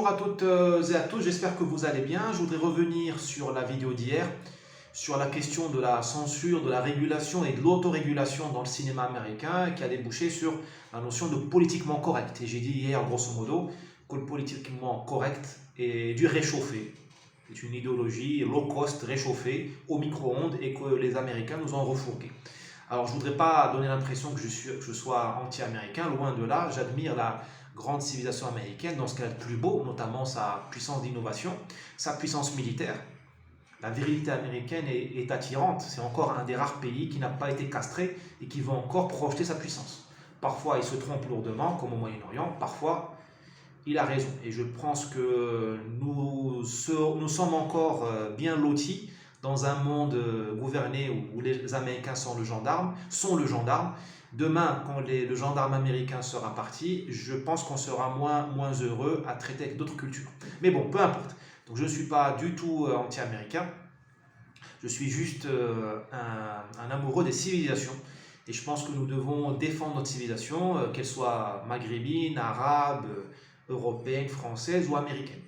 Bonjour à toutes et à tous, j'espère que vous allez bien. Je voudrais revenir sur la vidéo d'hier, sur la question de la censure, de la régulation et de l'autorégulation dans le cinéma américain qui a débouché sur la notion de politiquement correct. Et j'ai dit hier, grosso modo, que le politiquement correct est du réchauffé. C'est une idéologie low cost réchauffée au micro-ondes et que les Américains nous ont refourgué. Alors je ne voudrais pas donner l'impression que je sois anti-américain, loin de là, j'admire la grande civilisation américaine dans ce qu'elle a de plus beau, notamment sa puissance d'innovation, sa puissance militaire. La virilité américaine est attirante, c'est encore un des rares pays qui n'a pas été castré et qui veut encore projeter sa puissance. Parfois il se trompe lourdement, comme au Moyen-Orient, parfois il a raison. Et je pense que nous sommes encore bien lotis dans un monde gouverné où les Américains sont le gendarme. Demain, quand le gendarme américain sera parti, je pense qu'on sera moins heureux à traiter avec d'autres cultures. Mais bon, peu importe. Donc je ne suis pas du tout anti-américain. Je suis juste un amoureux des civilisations. Et je pense que nous devons défendre notre civilisation, qu'elle soit maghrébine, arabe, européenne, française ou américaine.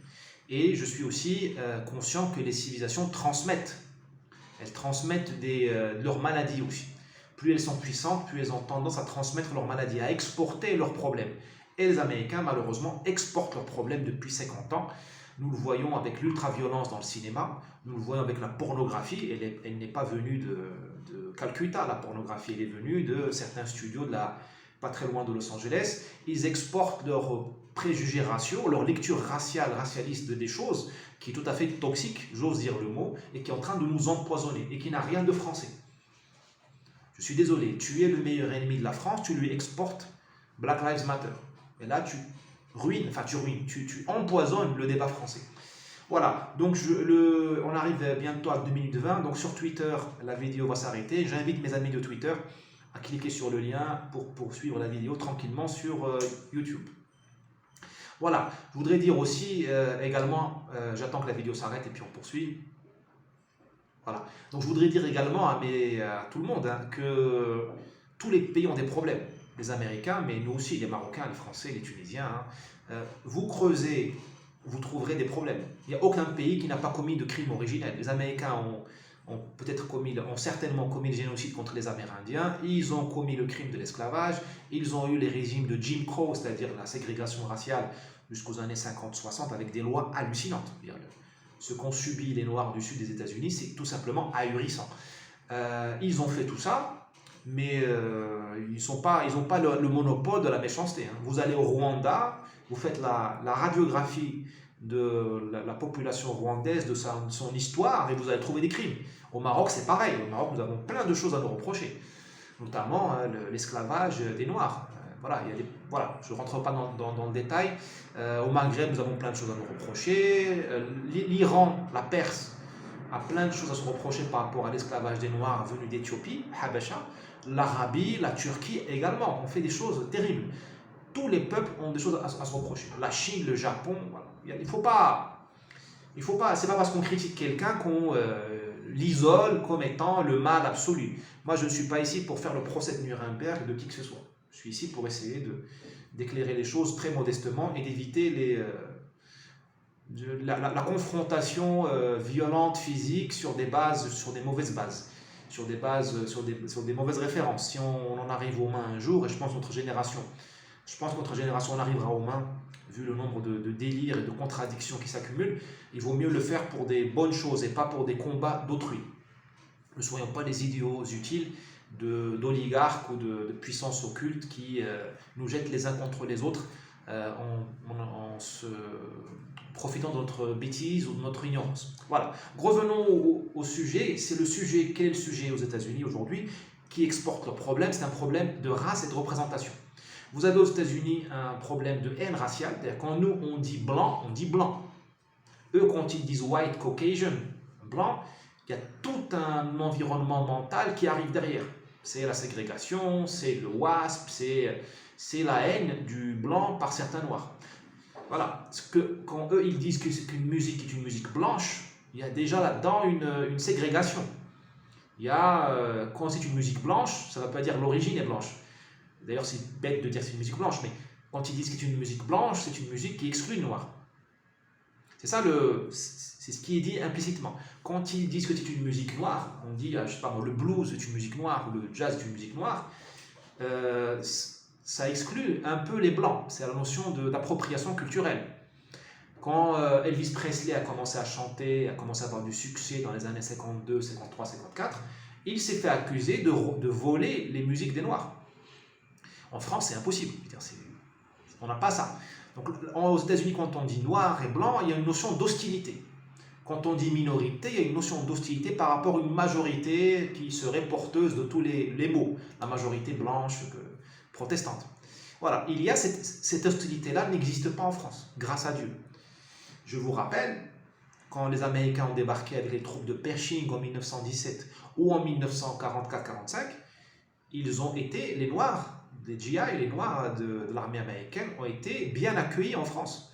Et je suis aussi conscient que les civilisations transmettent. Elles transmettent leurs maladies aussi. Plus elles sont puissantes, plus elles ont tendance à transmettre leurs maladies, à exporter leurs problèmes. Et les Américains, malheureusement, exportent leurs problèmes depuis 50 ans. Nous le voyons avec l'ultra-violence dans le cinéma, nous le voyons avec la pornographie. Elle n'est pas venue de Calcutta, la pornographie, elle est venue de certains studios pas très loin de Los Angeles. Ils exportent leurs préjugés raciaux, leur lecture racialiste des choses, qui est tout à fait toxique, j'ose dire le mot, et qui est en train de nous empoisonner, et qui n'a rien de français. Je suis désolé, tu es le meilleur ennemi de la France, tu lui exportes Black Lives Matter. Et là, tu empoisonnes le débat français. Voilà, donc on arrive bientôt à 2 minutes 20, donc sur Twitter, la vidéo va s'arrêter. J'invite mes amis de Twitter à cliquer sur le lien pour poursuivre la vidéo tranquillement sur YouTube. Voilà, je voudrais dire aussi également, j'attends que la vidéo s'arrête et puis on poursuit. Voilà, donc je voudrais dire également à tout le monde que tous les pays ont des problèmes. Les Américains, mais nous aussi, les Marocains, les Français, les Tunisiens. Vous creusez, vous trouverez des problèmes. Il n'y a aucun pays qui n'a pas commis de crime originel. Les Américains ont certainement commis le génocide contre les Amérindiens, ils ont commis le crime de l'esclavage, ils ont eu les régimes de Jim Crow, c'est-à-dire la ségrégation raciale jusqu'aux années 50-60 avec des lois hallucinantes. Ce qu'ont subi les Noirs du sud des États-Unis, c'est tout simplement ahurissant. Ils ont fait tout ça, mais ils n'ont pas le monopole de la méchanceté. Vous allez au Rwanda, vous faites la radiographie de la population rwandaise, de son histoire, et vous allez trouver des crimes. Au Maroc, c'est pareil. Au Maroc, nous avons plein de choses à nous reprocher, notamment l'esclavage des Noirs. Voilà, je ne rentre pas dans le détail. Au Maghreb, nous avons plein de choses à nous reprocher. L'Iran, la Perse, a plein de choses à se reprocher par rapport à l'esclavage des Noirs venus d'Éthiopie, Habasha. L'Arabie, la Turquie également, ont fait des choses terribles. Tous les peuples ont des choses à se reprocher. La Chine, le Japon, voilà. C'est pas parce qu'on critique quelqu'un qu'on l'isole comme étant le mal absolu. Moi, je ne suis pas ici pour faire le procès de Nuremberg de qui que ce soit. Je suis ici pour essayer d'éclairer les choses très modestement et d'éviter la confrontation violente, physique, sur des mauvaises bases, sur des mauvaises références. Si on en arrive aux mains un jour, et je pense que notre génération en arrivera aux mains, vu le nombre de délires et de contradictions qui s'accumulent, il vaut mieux le faire pour des bonnes choses et pas pour des combats d'autrui. Ne soyons pas des idiots utiles d'oligarques ou de puissances occultes qui nous jettent les uns contre les autres en se profitant de notre bêtise ou de notre ignorance. Voilà. Revenons au sujet. Quel est le sujet aux États-Unis aujourd'hui qui exporte le problème? C'est un problème de race et de représentation. Vous avez aux États-Unis un problème de haine raciale, c'est-à-dire quand nous on dit blanc, on dit blanc. Eux, quand ils disent white, Caucasian, blanc, il y a tout un environnement mental qui arrive derrière. C'est la ségrégation, c'est le WASP, c'est la haine du blanc par certains noirs. Voilà. Quand eux ils disent qu'une musique est une musique blanche, il y a déjà là-dedans une ségrégation. Quand c'est une musique blanche, ça ne veut pas dire l'origine est blanche. D'ailleurs, c'est bête de dire que c'est une musique blanche, mais quand ils disent que c'est une musique blanche, c'est une musique qui exclut le noir. C'est ça c'est ce qui est dit implicitement. Quand ils disent que c'est une musique noire, on dit, je sais pas, le blues est une musique noire ou le jazz est une musique noire, ça exclut un peu les blancs. C'est la notion d'appropriation culturelle. Quand Elvis Presley a commencé à chanter, a commencé à avoir du succès dans les années 52, 53, 54, il s'est fait accuser de voler les musiques des Noirs. En France, c'est impossible. On n'a pas ça. Donc, aux États-Unis, quand on dit noir et blanc, il y a une notion d'hostilité. Quand on dit minorité, il y a une notion d'hostilité par rapport à une majorité qui serait porteuse de tous les maux. La majorité blanche, protestante. Voilà, il y a cette hostilité-là n'existe pas en France, grâce à Dieu. Je vous rappelle, quand les Américains ont débarqué avec les troupes de Pershing en 1917 ou en 1944-45, ils ont été, les Noirs, les GI, les Noirs de l'armée américaine ont été bien accueillis en France.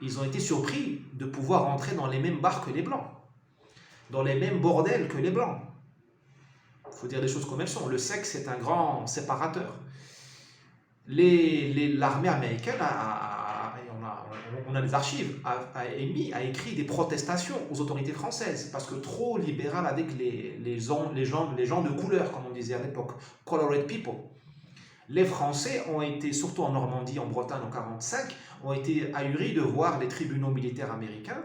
Ils ont été surpris de pouvoir entrer dans les mêmes bars que les Blancs, dans les mêmes bordels que les Blancs. Il faut dire les choses comme elles sont. Le sexe est un grand séparateur. L'armée américaine, on a des archives, a écrit des protestations aux autorités françaises parce que trop libéral avec les gens de couleur, comme on disait à l'époque, colored people. Les Français ont été, surtout en Normandie, en Bretagne en 1945, ont été ahuris de voir les tribunaux militaires américains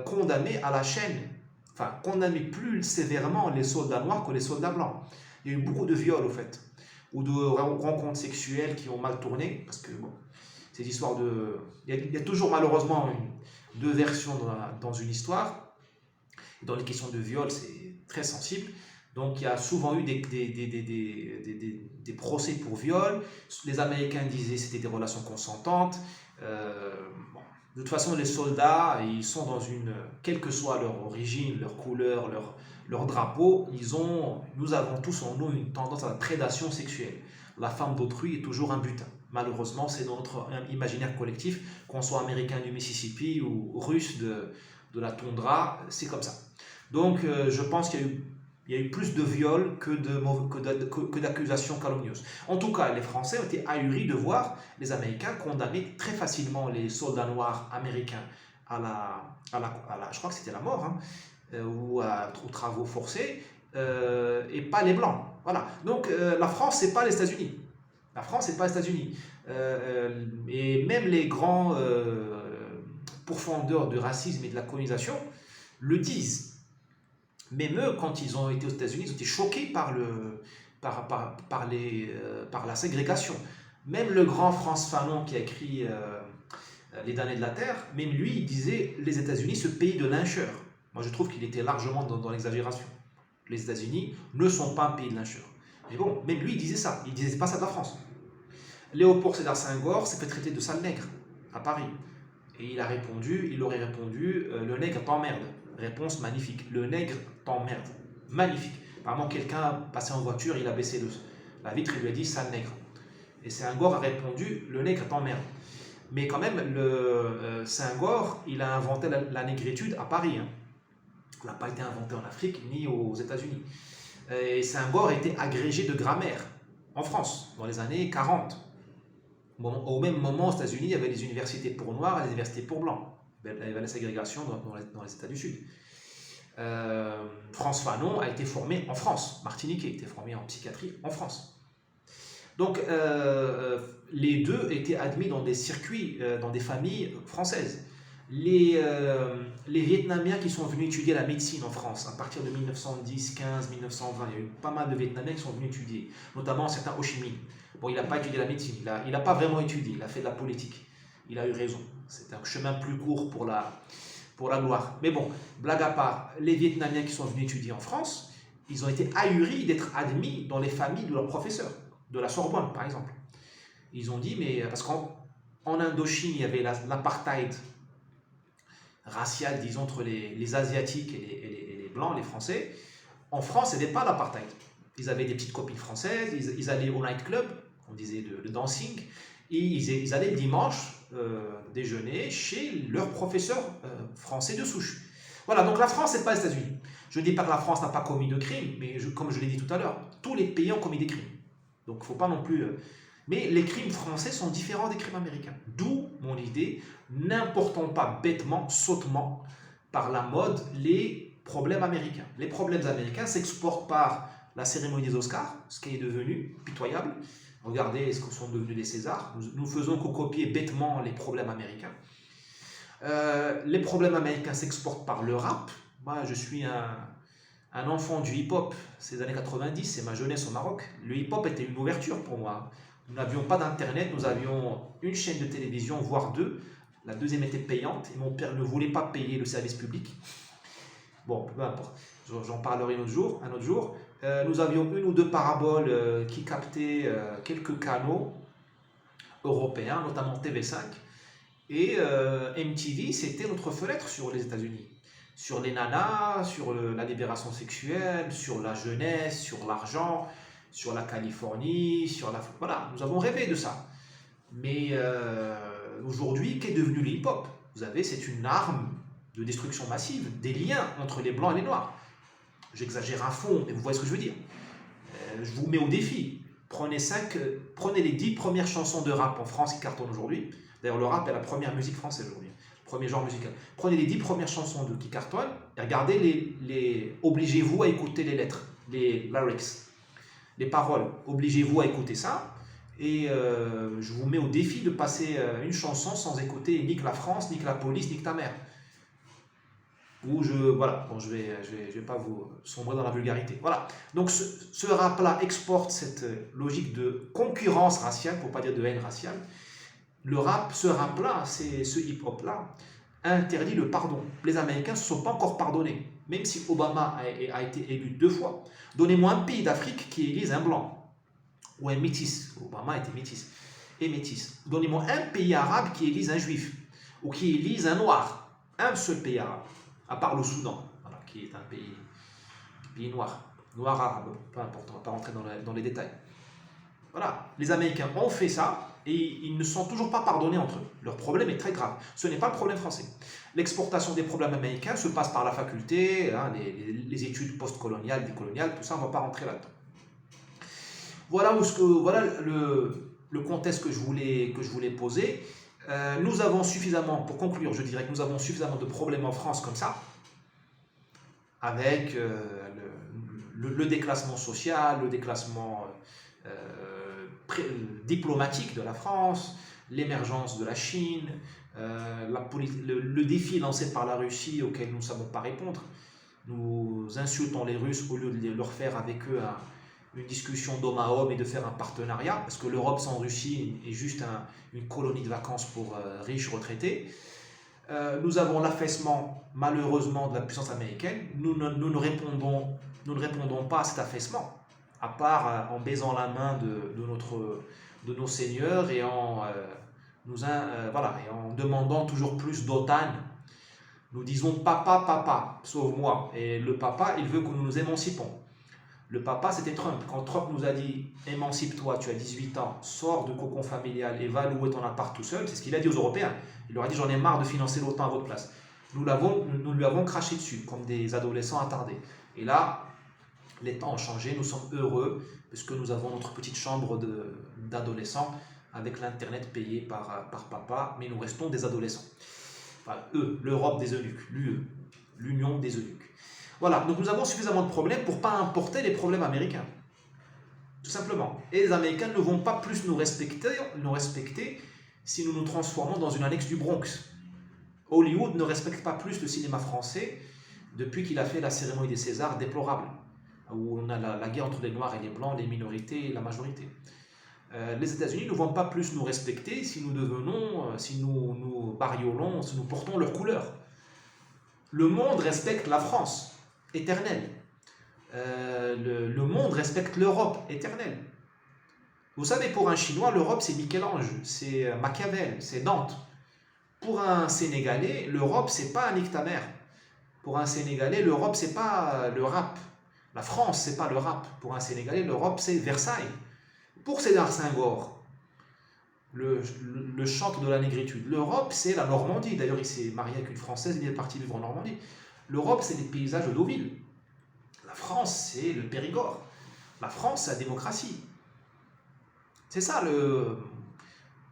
condamner à la chaîne, enfin condamner plus sévèrement les soldats noirs que les soldats blancs. Il y a eu beaucoup de viols au fait, ou de rencontres sexuelles qui ont mal tourné, parce que bon, ces histoires de... Il y a toujours malheureusement deux versions dans une histoire. Dans les questions de viol, c'est très sensible. Donc il y a souvent eu des procès pour viol. Les Américains disaient que c'était des relations consentantes. Bon. De toute façon, les soldats, ils sont dans une... Quelle que soit leur origine, leur couleur, leur drapeau, nous avons tous en nous une tendance à la prédation sexuelle. La femme d'autrui est toujours un butin. Malheureusement, c'est dans notre imaginaire collectif, qu'on soit américain du Mississippi ou russe de la toundra, c'est comme ça. Donc je pense qu'il y a eu plus de viols que d'accusations calomnieuses. En tout cas, les Français ont été ahuris de voir les Américains condamner très facilement les soldats noirs américains je crois que c'était la mort, ou aux travaux forcés, et pas les Blancs. Voilà. Donc la France, c'est pas les États-Unis. La France, c'est pas les États-Unis. Et même les grands pourfendeurs du racisme et de la colonisation le disent. Même eux, quand ils ont été aux États-Unis, ils ont été choqués par la ségrégation. Même le grand Frantz Fanon qui a écrit Les damnés de la terre, même lui, il disait les États-Unis, ce pays de lyncheurs. Moi, je trouve qu'il était largement dans l'exagération. Les États-Unis ne sont pas un pays de lyncheurs. Mais bon, même lui, il disait ça. Il disait pas ça de la France. Léopold Sédar Senghor s'est fait traiter de sale nègre à Paris. Et il aurait répondu le nègre t'emmerde. Réponse magnifique. Le nègre t'emmerde. Magnifique. Apparemment, quelqu'un passé en voiture, il a baissé la vitre et lui a dit sale nègre. Et Senghor a répondu le nègre t'emmerde. Mais quand même, Senghor, il a inventé la négritude à Paris. Elle n'a pas été inventée en Afrique ni aux États-Unis. Et Senghor a été agrégé de grammaire en France dans les années 40. Bon, au même moment, aux États-Unis, il y avait des universités pour noirs et des universités pour blancs. Il y avait la ségrégation dans les États du Sud. Frantz Fanon a été formé en France. Martinique a été formé en psychiatrie en France. Donc, les deux étaient admis dans des circuits, dans des familles françaises. Les Vietnamiens qui sont venus étudier la médecine en France, à partir de 1910, 15, 1920, il y a eu pas mal de Vietnamiens qui sont venus étudier, notamment un certain Ho Chi Minh. Bon, il n'a pas étudié la médecine, il n'a pas vraiment étudié, il a fait de la politique. Il a eu raison. C'est un chemin plus court pour la gloire. Mais bon, blague à part, les Vietnamiens qui sont venus étudier en France, ils ont été ahuris d'être admis dans les familles de leurs professeurs, de la Sorbonne par exemple. Ils ont dit, mais parce qu'en Indochine, il y avait l'apartheid racial, disons, entre les Asiatiques et les Blancs, les Français. En France, il n'y avait pas l'apartheid. Ils avaient des petites copines françaises, ils allaient au nightclub, on disait le dancing, et ils allaient le dimanche déjeuner chez leur professeur français de souche. Voilà, donc la France, ce n'est pas les États-Unis. Je ne dis pas que la France n'a pas commis de crimes, mais comme je l'ai dit tout à l'heure, tous les pays ont commis des crimes. Donc il ne faut pas non plus... Mais les crimes français sont différents des crimes américains. D'où mon idée, n'importons pas bêtement, sottement, par la mode, les problèmes américains. Les problèmes américains s'exportent par la cérémonie des Oscars, ce qui est devenu pitoyable. Regardez ce que sont devenus les Césars. Nous faisons que copier bêtement les problèmes américains. Les problèmes américains s'exportent par le rap. Moi, je suis un enfant du hip-hop, ces années 90, c'est ma jeunesse au Maroc. Le hip-hop était une ouverture pour moi. Nous n'avions pas d'internet, nous avions une chaîne de télévision, voire deux. La deuxième était payante et mon père ne voulait pas payer le service public. Bon, peu importe, j'en parlerai un autre jour. Nous avions une ou deux paraboles qui captaient quelques canaux européens, notamment TV5. Et MTV, c'était notre fenêtre sur les États-Unis. Sur les nanas, sur la libération sexuelle, sur la jeunesse, sur l'argent, sur la Californie, sur la... Voilà, nous avons rêvé de ça. Mais aujourd'hui, qu'est devenu le hip-hop? Vous savez, c'est une arme de destruction massive, des liens entre les blancs et les noirs. J'exagère à fond, mais vous voyez ce que je veux dire. Je vous mets au défi. Prenez les 10 premières chansons de rap en France qui cartonnent aujourd'hui. D'ailleurs, le rap est la première musique française aujourd'hui, le premier genre musical. Prenez les 10 premières chansons qui cartonnent et regardez obligez-vous à écouter les lettres, les lyrics, les paroles. Obligez-vous à écouter ça. Et je vous mets au défi de passer une chanson sans écouter ni que la France, ni que la police, ni que ta mère. Ou voilà, bon, je vais pas vous sombrer dans la vulgarité. Voilà. Donc ce rap-là exporte cette logique de concurrence raciale, pour pas dire de haine raciale. Ce rap-là, ce hip-hop-là, interdit le pardon. Les Américains ne se sont pas encore pardonnés, même si Obama a été élu 2 fois. Donnez-moi un pays d'Afrique qui élise un blanc, ou un métis. Obama était métis. Et métis. Donnez-moi un pays arabe qui élise un juif, ou qui élise un noir. Un seul pays arabe, à part le Soudan, voilà, qui est un pays noir. Noir arabe, peu importe, on ne va pas rentrer dans les détails. Voilà, les Américains ont fait ça, et ils ne sont toujours pas pardonnés entre eux. Leur problème est très grave. Ce n'est pas le problème français. L'exportation des problèmes américains se passe par la faculté, hein, les études post-coloniales, décoloniales, tout ça, on ne va pas rentrer là-dedans. Voilà, le contexte que je voulais poser. Nous avons suffisamment, pour conclure, je dirais que nous avons suffisamment de problèmes en France comme ça, avec le déclassement social, le déclassement diplomatique de la France, l'émergence de la Chine, le défi lancé par la Russie auquel nous ne savons pas répondre. Nous insultons les Russes au lieu de leur faire avec eux une discussion d'homme à homme et de faire un partenariat, parce que l'Europe sans Russie est juste une colonie de vacances pour riches retraités. Nous avons l'affaissement, malheureusement, de la puissance américaine. Nous ne répondons pas à cet affaissement, à part en baisant la main de nos seigneurs et en demandant toujours plus d'OTAN. Nous disons papa, papa, sauf moi. Et le papa, il veut que nous nous émancipons. Le papa, c'était Trump. Quand Trump nous a dit « émancipe-toi, tu as 18 ans, sors du cocon familial et va louer ton appart tout seul », c'est ce qu'il a dit aux Européens. Il leur a dit « j'en ai marre de financer l'OTAN à votre place ». Nous lui avons craché dessus comme des adolescents attardés. Et là, les temps ont changé, nous sommes heureux puisque nous avons notre petite chambre d'adolescents avec l'internet payé par papa, mais nous restons des adolescents. Enfin, l'Europe des eunuques, l'Union des eunuques. Voilà, donc nous avons suffisamment de problèmes pour ne pas importer les problèmes américains. Tout simplement. Et les Américains ne vont pas plus nous respecter si nous nous transformons dans une annexe du Bronx. Hollywood ne respecte pas plus le cinéma français depuis qu'il a fait la cérémonie des Césars déplorable, où on a la guerre entre les Noirs et les Blancs, les minorités et la majorité. Les États-Unis ne vont pas plus nous respecter si nous bariolons, si nous portons leur couleur. Le monde respecte la France, éternelle. Le monde respecte l'Europe, éternelle. Vous savez, pour un Chinois, l'Europe, c'est Michel-Ange, c'est Machiavel, c'est Dante. Pour un Sénégalais, l'Europe, c'est pas Annick ta mère. Pour un Sénégalais, l'Europe, c'est pas le rap. La France, c'est pas le rap. Pour un Sénégalais, l'Europe, c'est Versailles. Pour Sédar Senghor, le chantre de la négritude, l'Europe, c'est la Normandie. D'ailleurs, il s'est marié avec une Française, il est parti vivre en Normandie. L'Europe, c'est les paysages de Deauville. La France, c'est le Périgord. La France, c'est la démocratie. C'est ça le...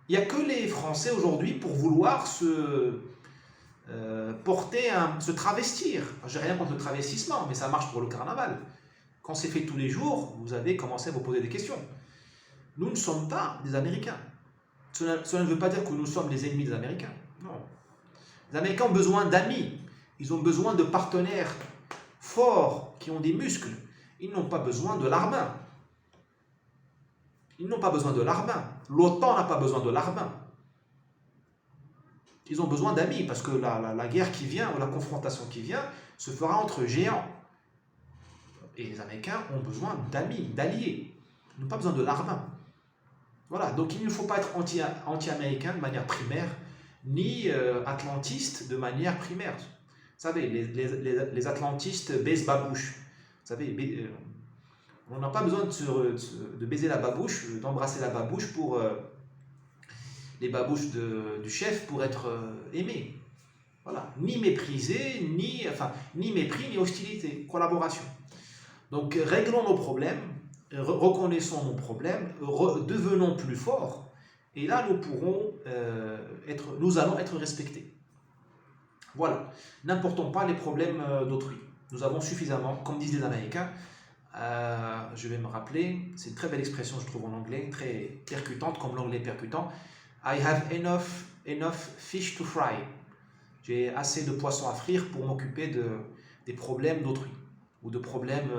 Il n'y a que les Français aujourd'hui pour vouloir se travestir. J'ai rien contre le travestissement, mais ça marche pour le carnaval. Quand c'est fait tous les jours, vous avez commencé à vous poser des questions. Nous ne sommes pas des Américains. Cela ne veut pas dire que nous sommes les ennemis des Américains. Non. Les Américains ont besoin d'amis. Ils ont besoin de partenaires forts, qui ont des muscles. Ils n'ont pas besoin de larbin. Ils n'ont pas besoin de larbin. L'OTAN n'a pas besoin de larbin. Ils ont besoin d'amis, parce que la guerre qui vient, ou la confrontation qui vient, se fera entre géants. Et les Américains ont besoin d'amis, d'alliés. Ils n'ont pas besoin de larbin. Voilà, donc il ne faut pas être anti-américain de manière primaire, ni atlantiste de manière primaire. Vous savez, les atlantistes baisent babouche. Vous savez, on n'a pas besoin de baiser la babouche, d'embrasser la babouche pour les babouches du chef pour être aimé. Voilà, ni méprisé, ni mépris, ni hostilité, collaboration. Donc réglons nos problèmes, reconnaissons nos problèmes, devenons plus forts, et là nous allons être respectés. Voilà, n'importons pas les problèmes d'autrui. Nous avons suffisamment, comme disent les Américains, je vais me rappeler, c'est une très belle expression je trouve en anglais, très percutante comme l'anglais percutant. I have enough fish to fry. J'ai assez de poissons à frire pour m'occuper des problèmes d'autrui ou de problèmes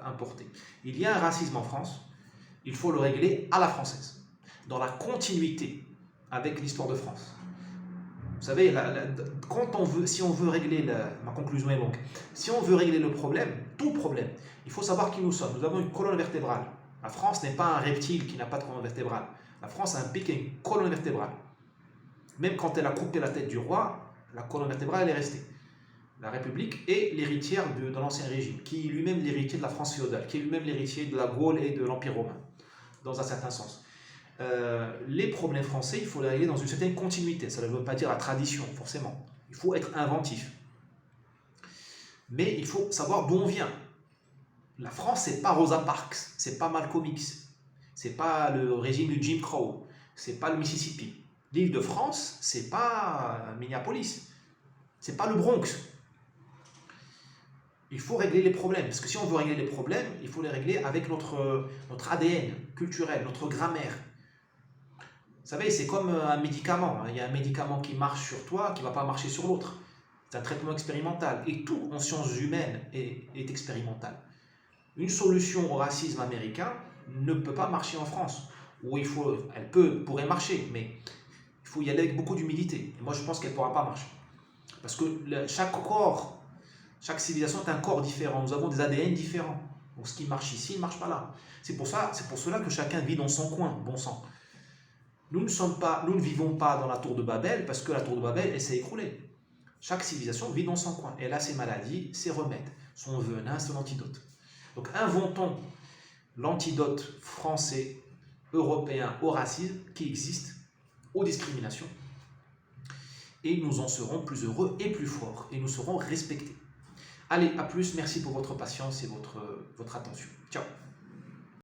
importés. Il y a un racisme en France, il faut le régler à la française, dans la continuité avec l'histoire de France. Vous savez, si on veut régler, ma conclusion est longue, si on veut régler le problème, tout problème, il faut savoir qui nous sommes. Nous avons une colonne vertébrale. La France n'est pas un reptile qui n'a pas de colonne vertébrale. La France a un pic et une colonne vertébrale. Même quand elle a coupé la tête du roi, la colonne vertébrale elle est restée. La République est l'héritière de l'ancien régime, qui est lui-même l'héritier de la France féodale, qui est lui-même l'héritier de la Gaule et de l'Empire romain, dans un certain sens. Les problèmes français, il faut les régler dans une certaine continuité. Ça ne veut pas dire la tradition, forcément. Il faut être inventif. Mais il faut savoir d'où on vient. La France, c'est pas Rosa Parks, c'est pas Malcolm X, c'est pas le régime du Jim Crow, c'est pas le Mississippi. L'Île-de-France, c'est pas Minneapolis, c'est pas le Bronx. Il faut régler les problèmes, parce que si on veut régler les problèmes, il faut les régler avec notre ADN culturel, notre grammaire. Vous savez, c'est comme un médicament. Il y a un médicament qui marche sur toi, qui ne va pas marcher sur l'autre. C'est un traitement expérimental. Et tout en sciences humaines est expérimental. Une solution au racisme américain ne peut pas marcher en France. Ou elle pourrait marcher, mais il faut y aller avec beaucoup d'humilité. Et moi, je pense qu'elle ne pourra pas marcher. Parce que chaque civilisation est un corps différent. Nous avons des ADN différents. Donc ce qui marche ici ne marche pas là. C'est pour cela que chacun vit dans son coin, bon sang. Nous ne vivons pas dans la tour de Babel parce que la tour de Babel, elle s'est écroulée. Chaque civilisation vit dans son coin. Elle a ses maladies, ses remèdes, son venin, son antidote. Donc inventons l'antidote français, européen au racisme qui existe, aux discriminations. Et nous en serons plus heureux et plus forts. Et nous serons respectés. Allez, à plus. Merci pour votre patience et votre attention. Ciao.